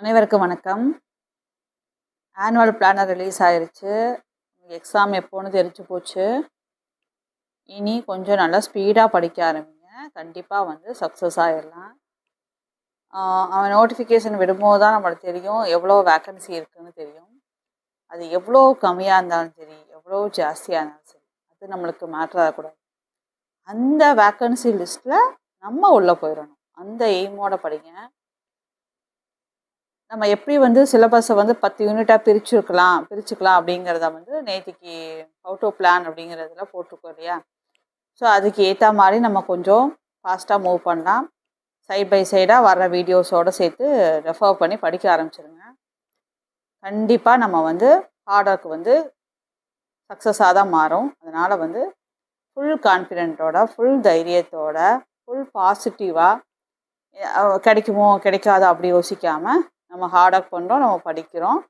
அனைவருக்கும் வணக்கம். Annual planar release ஆயிருச்சு. எக்ஸாம் எப்போன்னு தெரிஞ்சு போச்சு. இனி கொஞ்சம் நல்லா ஸ்பீடாக படிக்க ஆரம்பிங்க. கண்டிப்பாக சக்ஸஸ் ஆகிடலாம். அவன் நோட்டிஃபிகேஷன் விடும்போது தான் நம்மளுக்கு தெரியும் எவ்வளோ வேக்கன்சி இருக்குதுன்னு தெரியும். அது எவ்வளோ கம்மியாக இருந்தாலும் சரி, எவ்வளோ ஜாஸ்தியாக இருந்தாலும் சரி, அது நம்மளுக்கு மேட்டர் ஆகக்கூடாது. அந்த வேக்கன்சி லிஸ்ட்டில் நம்ம உள்ளே போயிடணும். அந்த எய்மோட படிங்க. நம்ம எப்படி சிலபஸை 10 யூனிட்டாக பிரிச்சுக்கலாம் அப்படிங்கிறத நேற்றுக்கு ஹவு டு பிளான் அப்படிங்கிறதுல போட்டிருக்கோம் இல்லையா. ஸோ அதுக்கு ஏற்ற மாதிரி நம்ம கொஞ்சம் ஃபாஸ்ட்டாக மூவ் பண்ணலாம். சைட் பை சைடாக வர்ற வீடியோஸோடு சேர்த்து ரெஃபர் பண்ணி படிக்க ஆரம்பிச்சிருங்க. கண்டிப்பாக நம்ம ஹார்ட் ஒர்க் சக்ஸஸாக தான் மாறும். அதனால் ஃபுல் கான்ஃபிடென்ட்டோட, ஃபுல் தைரியத்தோட, ஃபுல் பாசிட்டிவாக கிடைக்குமோ கிடைக்காதோ அப்படி யோசிக்காமல் நம்ம ஹார்ட் ஒர்க் பண்ணுறோம், நம்ம படிக்கிறோம்,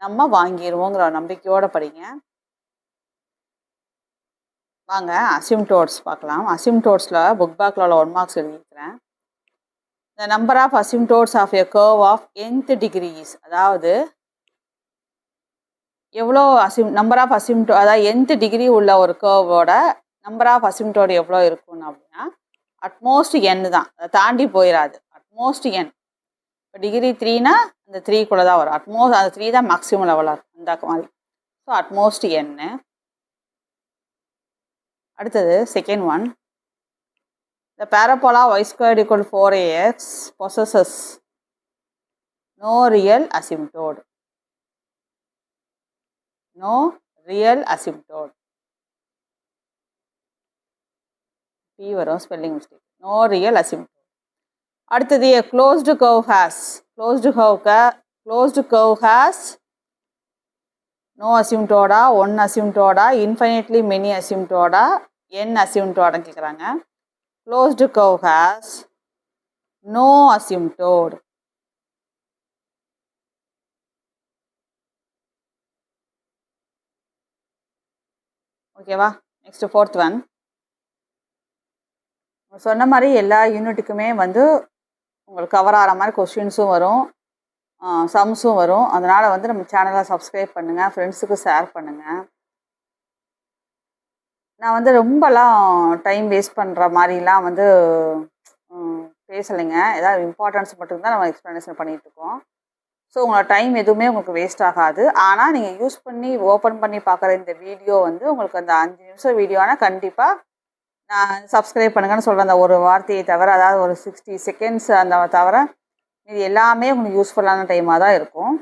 நம்ம வாங்கிடுவோங்கிற நம்பிக்கையோடு படிங்க. வாங்க அசிம்டோட்ஸ் பார்க்கலாம். அசிம்டோட்ஸில் புக் பேக்கில் உள்ள 1 மார்க்ஸ் எழுதியிருக்கிறேன். The number of asymptotes of a curve of nth degrees, அதாவது எவ்வளோ நம்பர் ஆஃப் அசிம்டோ, அதாவது nth டிகிரி உள்ள ஒரு கர்வோட நம்பர் ஆஃப் அசிம்டோடு எவ்வளோ இருக்குன்னு அப்படின்னா அட்மோஸ்ட் n தான், அதை தாண்டி போயிடாது. At most n. இப்போ டிகிரி 3னா அந்த 3குள்ளே தான் வரும். அட்மோஸ்ட் அந்த 3 தான் மேக்ஸிமம் லெவலாக இருக்கும் அந்த மாதிரி. So at most n. அடுத்தது second one. The parabola y² = 4ax possesses no real asymptote. No real asymptote. P வரும், spelling mistake. No real asymptote. அடுத்தது a closed curve has no asymptote, 1 asymptote, infinitely many asymptote, n asymptote கேட்குறாங்க. Closed curve has no asymptote. ஓகேவா? Next fourth one. சொன்ன மாதிரி எல்லா யூனிட்டுக்குமே உங்களுக்கு cover ஆகிற மாதிரி கொஸ்டின்ஸும் வரும், சம்ஸும் வரும். அதனால் நம்ம சேனலை சப்ஸ்கிரைப் பண்ணுங்கள், ஃப்ரெண்ட்ஸுக்கு ஷேர் பண்ணுங்கள். நான் ரொம்பலாம் டைம் வேஸ்ட் பண்ணுற மாதிரிலாம் பேசலைங்க. ஏதாவது இம்பார்ட்டன்ஸ் மட்டும்தான் நம்ம எக்ஸ்ப்ளனேஷன் பண்ணிகிட்ருக்கோம். ஸோ உங்களோட டைம் எதுவுமே உங்களுக்கு வேஸ்ட் ஆகாது. ஆனால் நீங்கள் யூஸ் பண்ணி ஓப்பன் பண்ணி பார்க்குற இந்த வீடியோ உங்களுக்கு அந்த 5 நிமிஷம் வீடியோனால் கண்டிப்பாக நான் சப்ஸ்கிரைப் பண்ணுங்கன்னு சொல்கிறேன். அந்த ஒரு வார்த்தையை தவிர, அதாவது ஒரு 60 செகண்ட்ஸ் அந்த தவிர இது எல்லாமே உங்களுக்கு யூஸ்ஃபுல்லான டைமாக தான் இருக்கும்.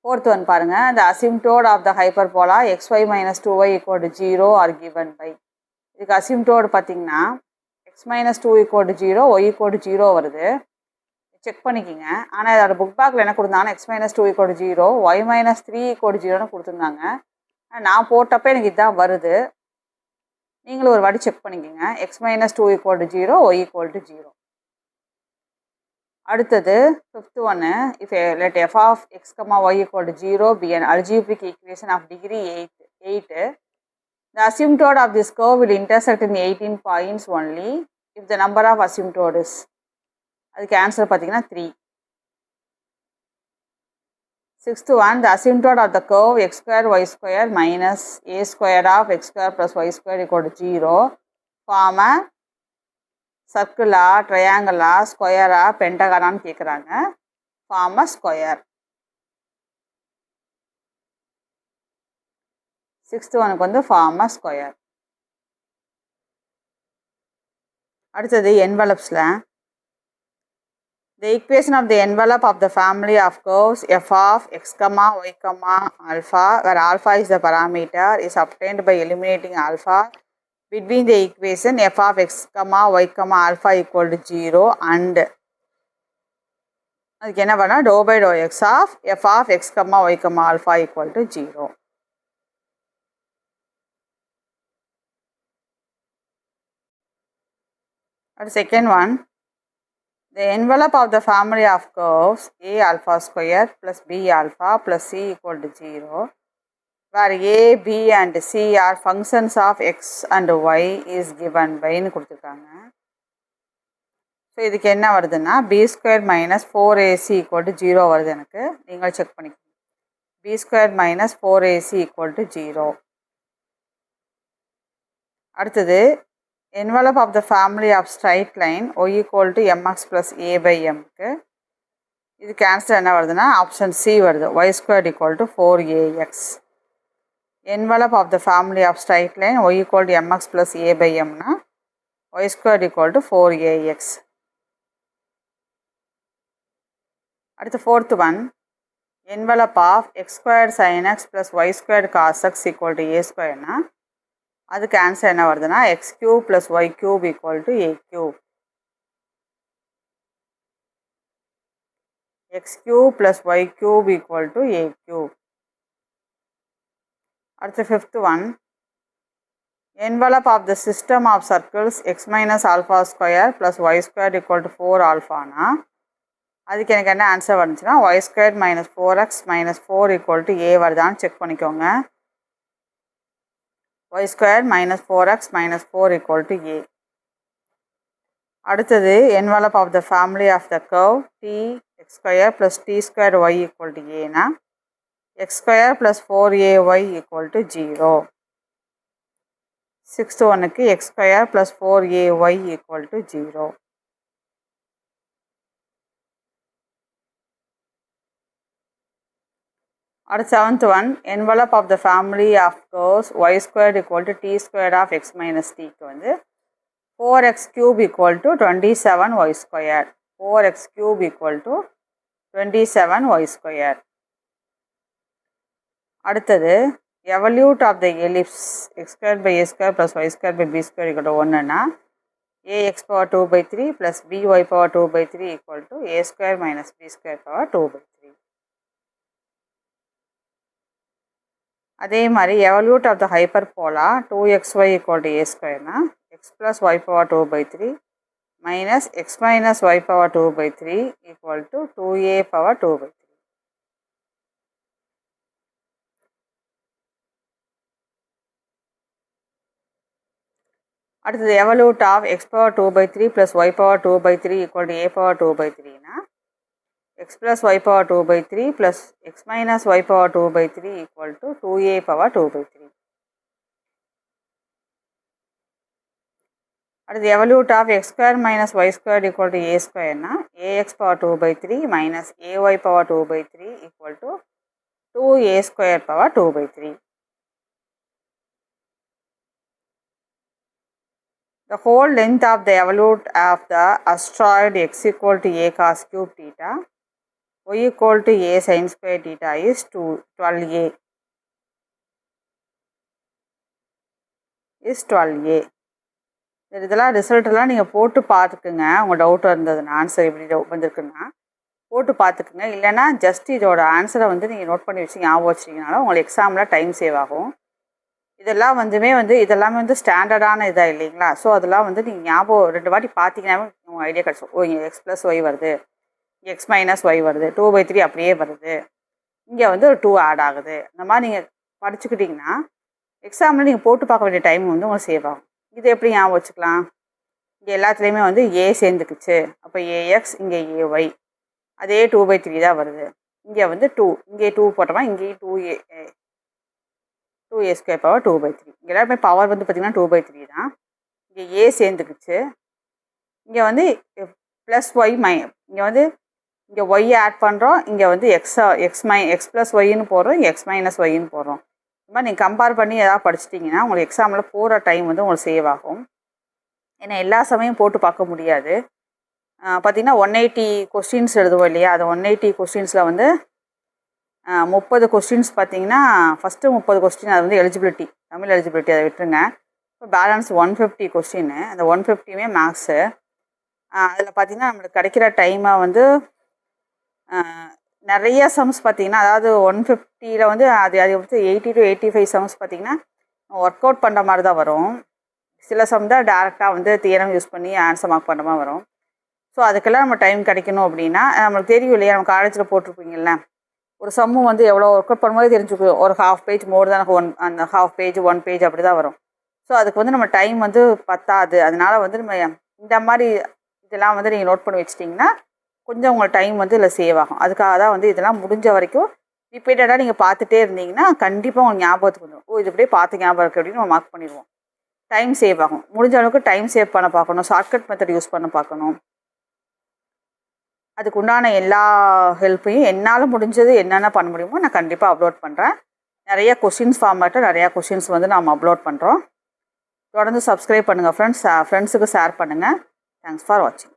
ஃபோர்த் ஒன் பாருங்கள். இந்த asymptote of the hyperbola xy - 2y = 0 are given by. இதுக்கு அசிம்டோடு பார்த்தீங்கன்னா x - 2 = 0, y = 0 வருது. செக் பண்ணிக்கிங்க. ஆனால் இதோட புக் பேக்கில் என்ன கொடுத்தாங்கன்னா x - 2 = 0, y - 3 = 0ன்னு கொடுத்துருந்தாங்க. நான் போட்டப்போ எனக்கு இதுதான் வருது. நீங்களும் ஒரு வாட்டி செக் பண்ணிக்கோங்க. x - 2 = 0, y = 0. அடுத்தது ஃபிஃப்த் ஒன்று. If let f of x, y = 0 be an algebraic equation of degree 8. The asymptote of this curve will intersect in 18 points only if the number of asymptotes is. அதுக்கு answer பார்த்தீங்கன்னா 3. Sixth one. The asymptote of the curve x² y² minus a² of x² plus y² = 0 form a சர்க்கிளா, ட்ரையாங்கிளா, ஸ்கொயரா, பென்டகனான்னு கேட்குறாங்க. Form a square. Sixth ஒனுக்கு form a square. அடுத்தது என்வலப்ஸில் the equation of the envelope of the family of curves f of x, y, alpha, where alpha is the parameter, is obtained by eliminating alpha between the equation f of x, y, alpha = 0 and அதுக்கு என்ன பண்ணால் doe by doe x of f of x, y, alpha = 0. And second one. The envelope of the family of curves a alpha square plus b alpha plus c = 0, where a, b and c are functions of x and y is given by ன்னு கொடுத்துருக்காங்க. So இதுக்கு என்ன வருதுன்னா b² - 4ac = 0 வருது. எனக்கு நீங்கள் check பண்ணிக்கோங்க. b² - 4ac = 0. அடுத்தது envelope of the family of straight line y = mx + a/mக்கு இதுக்கு ஆன்சர் என்ன வருதுன்னா ஆப்ஷன் சி வருது. y² = 4ax. envelope of the family of straight line y = mx + a/mனா y² = 4ax. அடுத்து fourth one, envelope of x² sin x + y² cos x = a²னா அதுக்கு answer என்ன வருதுன்னா x³ + y³ = a³. x³ + y³ = a³. அடுத்து fifth one, envelope of the system of circles x - alpha² + y² = 4α னா அதுக்கு எனக்கு என்ன answer வந்துச்சுன்னா y² - 4x - 4 = a வருதான்னு செக் பண்ணிக்கோங்க. y² - 4x - 4 = a. அடுத்தது envelope of the family of the curve t x² + t² y = a னா x² + 4ay = 0. sixth ஒன்னுக்கு x² + 4ay = 0. அடுத்து seventh one, envelope of the family of curves y² = t² of x - tக்கு வந்து 4x³ = 27y². 4x³ = 27y². அடுத்தது evolute of the ellipse x² / a² + y² / b² = 1னா ax⁴2/3 + by⁴2/3 = a² - b² 2/3. அதே மாதிரி evolute of the hyperbola 2xy = a²னா x + y⁴2/3 - x - y⁴2/3 = 2a⁴2/3. அடுத்தது evolute of x⁴2/3 + y⁴2/3 = a⁴2/3னா x + y⁴2/3 + x - y⁴2/3 = 2a⁴2/3. அடுத்து evolute of x² - y² = a²னா ax⁴2/3 - ay⁴2/3 = 2a²/2/3. The whole length of the evolute of the asteroid x = a cos³ theta y = a sin² theta is 12a. இதெல்லாம் ரிசல்ட்டெல்லாம் நீங்கள் போட்டு பார்த்துக்குங்க. உங்கள் doubt இருந்ததுன்னா answer எப்படி வந்திருக்குன்னா போட்டு பார்த்துக்குங்க. இல்லைன்னா ஜஸ்ட் இதோட ஆன்சரை வந்து நீங்கள் நோட் பண்ணி வச்சு ஞாபகம் வச்சிட்டிங்கனாலும் உங்களுக்கு எக்ஸாமில் டைம் சேவ் ஆகும். இதெல்லாம் இதெல்லாமே வந்து ஸ்டாண்டர்டான இதாக இல்லைங்களா? ஸோ அதெல்லாம் வந்து நீங்கள் ஞாபகம் 2 வாட்டி பார்த்தீங்கன்னாவே உங்கள் ஐடியா கிடச்சிடும். ஓ இங்கே x + y வருது, x - y வருது, 2/3 அப்படியே வருது, இங்கே வந்து ஒரு 2 ஆட் ஆகுது. இந்த மாதிரி நீங்கள் படிச்சுக்கிட்டிங்கன்னா எக்ஸாமில் நீங்கள் போட்டு பார்க்க வேண்டிய டைம் வந்து உங்களுக்கு சேவ் ஆகும். இது எப்படி ஞாபகம் வச்சுக்கலாம்? இங்கே எல்லாத்துலேயுமே வந்து a சேர்ந்துக்குச்சு. அப்போ ax, இங்கே ay, அதே 2/3 தான் வருது. இங்கே வந்து 2, இங்கே 2 போட்டோமா, இங்கேயும் 2a² 2/3. இங்கே எல்லாருமே பவர் வந்து பார்த்திங்கன்னா 2/3 தான். இங்கே a சேர்ந்துக்குச்சு. இங்கே வந்து +y இங்கே வந்து இங்கே y ஆட் பண்ணுறோம். இங்கே வந்து x + yன்னு போடுறோம், இங்கே x - yன்னு போடுறோம். இந்த மாதிரி நீங்கள் கம்பேர் பண்ணி எதாவது படிச்சிட்டிங்கன்னா உங்களுக்கு எக்ஸாமில் போகிற டைம் வந்து உங்களுக்கு சேவ் ஆகும். ஏன்னா எல்லா சமயம் போட்டு பார்க்க முடியாது. பார்த்திங்கன்னா 180 கொஸ்டின்ஸ் எழுதுவோம் இல்லையா? அது 180 கொஸ்டின்ஸில் வந்து 30 கொஸ்டின்ஸ் பார்த்திங்கன்னா ஃபஸ்ட்டு 30 கொஸ்டின் அது வந்து எலிஜிபிலிட்டி, தமிழ் எலிஜிபிலிட்டி, அதை விட்டுருங்க. இப்போ பேலன்ஸ் 150 கொஸ்டின்னு, அந்த 150மே மேக்ஸு. அதில் பார்த்திங்கன்னா நம்மளுக்கு கிடைக்கிற டைமை வந்து நிறைய சம்ஸ் பார்த்திங்கன்னா, அதாவது 150ல் வந்து அது வந்து 80 to 85 சம்ஸ் பார்த்திங்கன்னா ஒர்க் அவுட் பண்ணுற மாதிரி தான் வரும். சில சம் தான் டேரெக்டாக வந்து தியரம் யூஸ் பண்ணி ஆன்சர் மார்க் பண்ணுற மாதிரி வரும். ஸோ அதுக்கெல்லாம் நம்ம டைம் கிடைக்கணும் அப்படின்னா நம்மளுக்கு தெரியும் இல்லையா? நம்ம காலேஜில் போட்டிருப்பீங்கள்ல, ஒரு சம்மு வந்து எவ்வளோ ஒர்க் அவுட் பண்ணும்போது தெரிஞ்சுக்கும். ஒரு ½ பேஜ் மோர் தான் அந்த ½ பேஜ் 1 பேஜ் அப்படி தான் வரும். ஸோ அதுக்கு வந்து நம்ம டைம் வந்து பத்தாது. அதனால் வந்து நம்ம இந்த மாதிரி இதெல்லாம் வந்து நீங்கள் நோட் பண்ணி வச்சிட்டிங்கன்னா கொஞ்சம் உங்கள் டைம் வந்து இதில் சேவ் ஆகும். அதுக்காக தான் வந்து இதெல்லாம் முடிஞ்ச வரைக்கும் ரிப்பீட்டடாக நீங்கள் பார்த்துட்டே இருந்தீங்கன்னா கண்டிப்பாக உங்களுக்கு ஞாபகத்துக்கு வந்துடும். ஓ இது அப்படியே பார்த்து ஞாபகம் இருக்குது அப்படின்னு நம்ம மார்க் பண்ணிடுவோம். டைம் சேவ் ஆகும். முடிஞ்ச அளவுக்கு டைம் சேவ் பண்ண பார்க்கணும். ஷார்ட்கட் மெத்தட் யூஸ் பண்ண பார்க்கணும். அதுக்கு உண்டான எல்லா ஹெல்ப்பையும் என்னால் முடிஞ்சது என்னென்ன பண்ண முடியுமோ நான் கண்டிப்பாக அப்லோட் பண்ணுறேன். நிறைய கொஷின்ஸ் ஃபார்மேட்டில் நிறையா கொஷின்ஸ் வந்து நம்ம அப்லோட் பண்ணுறோம். தொடர்ந்து சப்ஸ்கிரைப் பண்ணுங்கள் ஃப்ரெண்ட்ஸுக்கு ஷேர் பண்ணுங்கள். தேங்க்ஸ் ஃபார் வாட்சிங்.